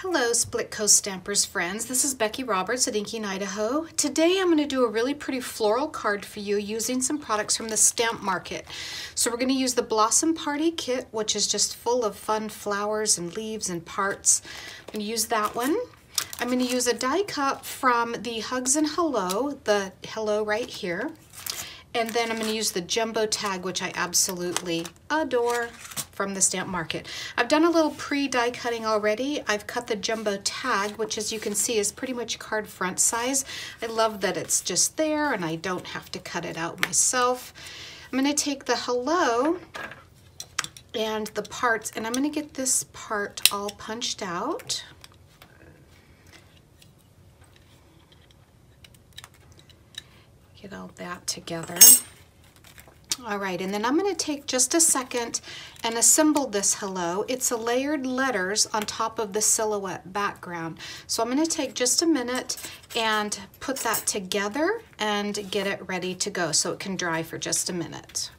Hello Split Coast Stampers friends, this is Becky Roberts at Inking, Idaho. Today I'm going to do a really pretty floral card for you using some products from the stamp market. So we're going to use the Blossom Party kit, which is just full of fun flowers and leaves and parts. I'm going to use that one. I'm going to use a die cut from the Hugs and Hello, the Hello right here. And then I'm going to use the jumbo tag, which I absolutely adore, from the stamp market. I've done a little pre-die cutting already. I've cut the jumbo tag, which as you can see is pretty much card front size. I love that it's just there and I don't have to cut it out myself. I'm going to take the Hello and the parts, and I'm going to get this part all punched out. Get all that together. All right, and then I'm going to take just a second and assemble this Hello. It's a layered letters on top of the silhouette background. So I'm going to take just a minute and put that together and get it ready to go so it can dry for just a minute.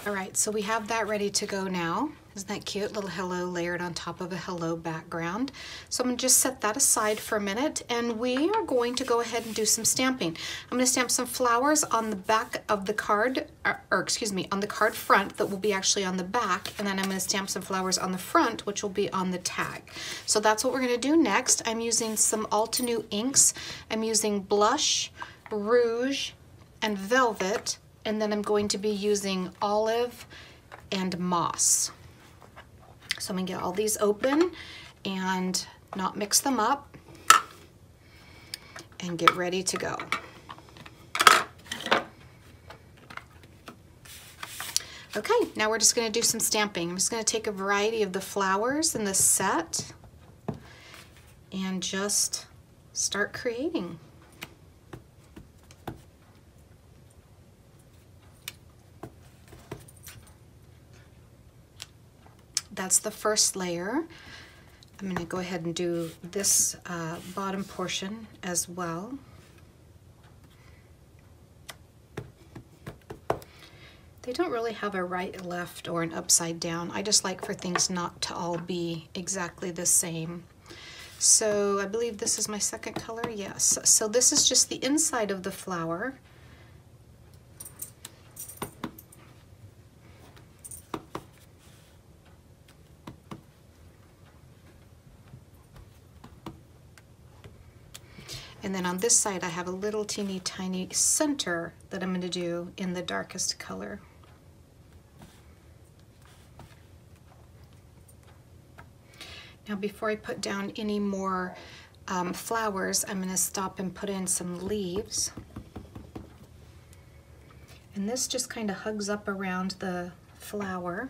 All right, so we have that ready to go now. Isn't that cute? Little Hello layered on top of a Hello background. So I'm going to just set that aside for a minute, and we are going to go ahead and do some stamping. I'm going to stamp some flowers on the back of the card, or excuse me, on the card front that will be actually on the back, and then I'm going to stamp some flowers on the front, which will be on the tag. So that's what we're going to do next. I'm using some Altenew inks. I'm using Blush, Rouge, and Velvet, and then I'm going to be using Olive and Moss. So I'm going to get all these open and not mix them up and get ready to go. Okay, now we're just going to do some stamping. I'm just going to take a variety of the flowers in the set and just start creating. That's the first layer. I'm going to go ahead and do this bottom portion as well. They don't really have a right, left, or an upside down. I just like for things not to all be exactly the same. So I believe this is my second color, yes. So this is just the inside of the flower. And then on this side I have a little teeny tiny center that I'm going to do in the darkest color. Now before I put down any more flowers, I'm going to stop and put in some leaves. And this just kind of hugs up around the flower.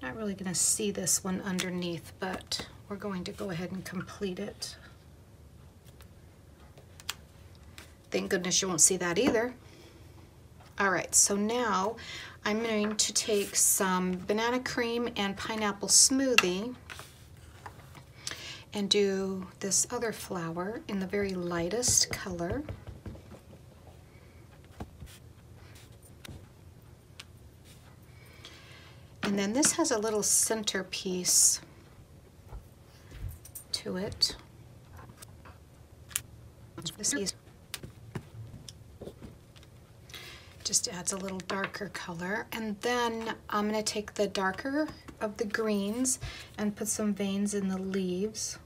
Not really going to see this one underneath, but we're going to go ahead and complete it. Thank goodness you won't see that either. All right, so now I'm going to take some banana cream and pineapple smoothie and do this other flower in the very lightest color. And then this has a little centerpiece to it. Just adds a little darker color. And then I'm going to take the darker of the greens and put some veins in the leaves.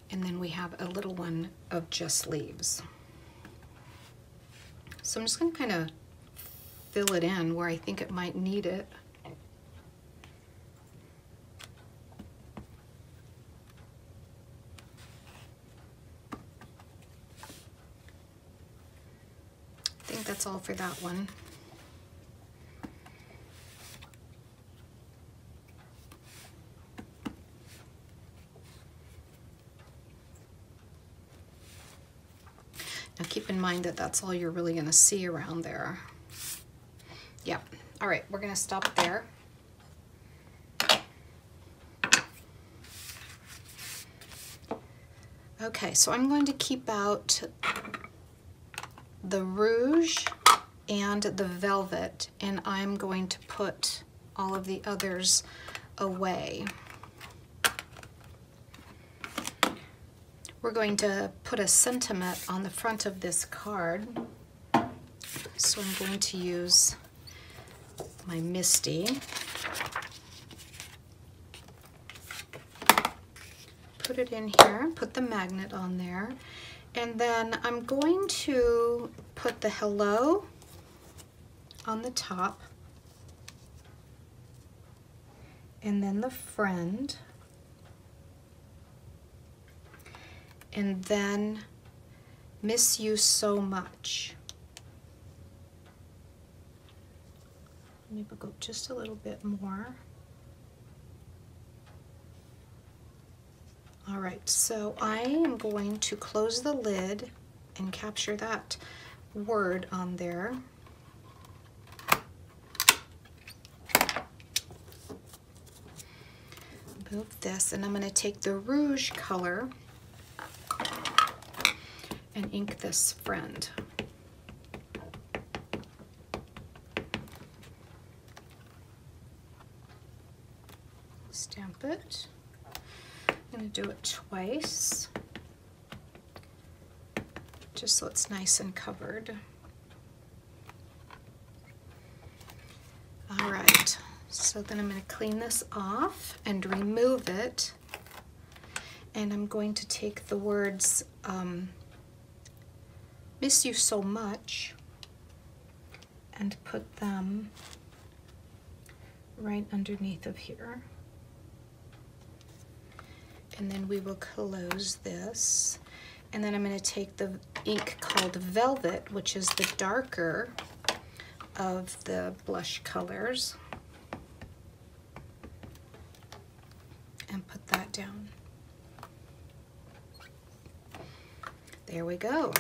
And then we have a little one of just leaves. So I'm just going to kind of fill it in where I think it might need it. I think that's all for that one. Now keep in mind that that's all you're really going to see around there. Yep. All right, we're gonna stop there. Okay, so I'm going to keep out the rouge and the velvet, and I'm going to put all of the others away. We're going to put a sentiment on the front of this card. So I'm going to use my Misty. Put it in here, put the magnet on there, and then I'm going to put the hello on the top, and then the friend, and then miss you so much. Maybe go just a little bit more. All right, so I am going to close the lid and capture that word on there. Move this, and I'm going to take the rouge color and ink this friend. Stamp it. I'm going to do it twice, just so it's nice and covered. All right, so then I'm going to clean this off and remove it, and I'm going to take the words miss you so much and put them right underneath of here. And then we will close this. And then I'm going to take the ink called Velvet, which is the darker of the blush colors, and put that down. There we go.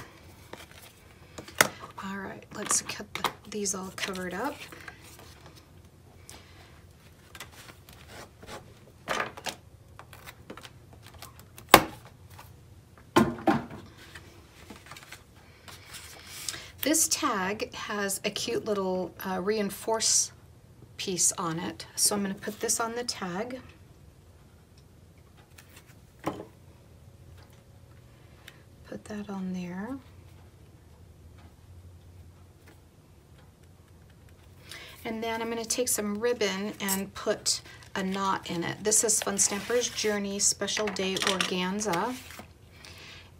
All right, let's get these all covered up. This tag has a cute little reinforce piece on it, so I'm going to put this on the tag. Put that on there. And then I'm going to take some ribbon and put a knot in it. This is Fun Stampers Journey Special Day Organza.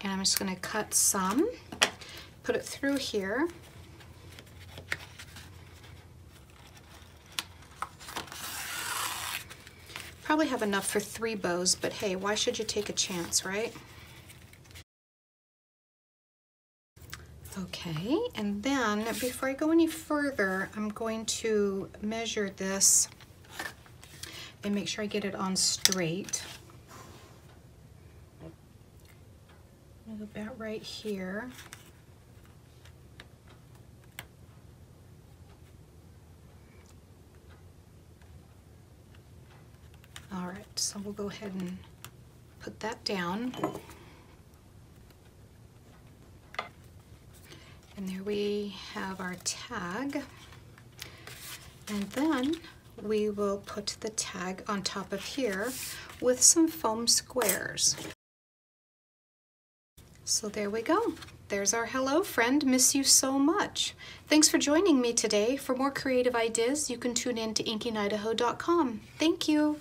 And I'm just going to cut some, put it through here. Probably have enough for 3 bows, but hey, why should you take a chance, right? Okay, and then before I go any further, I'm going to measure this and make sure I get it on straight. I'm gonna go about right here. All right, so we'll go ahead and put that down. And there we have our tag. And then we will put the tag on top of here with some foam squares. So there we go. There's our hello friend, miss you so much. Thanks for joining me today. For more creative ideas, you can tune in to inkyidaho.com. Thank you.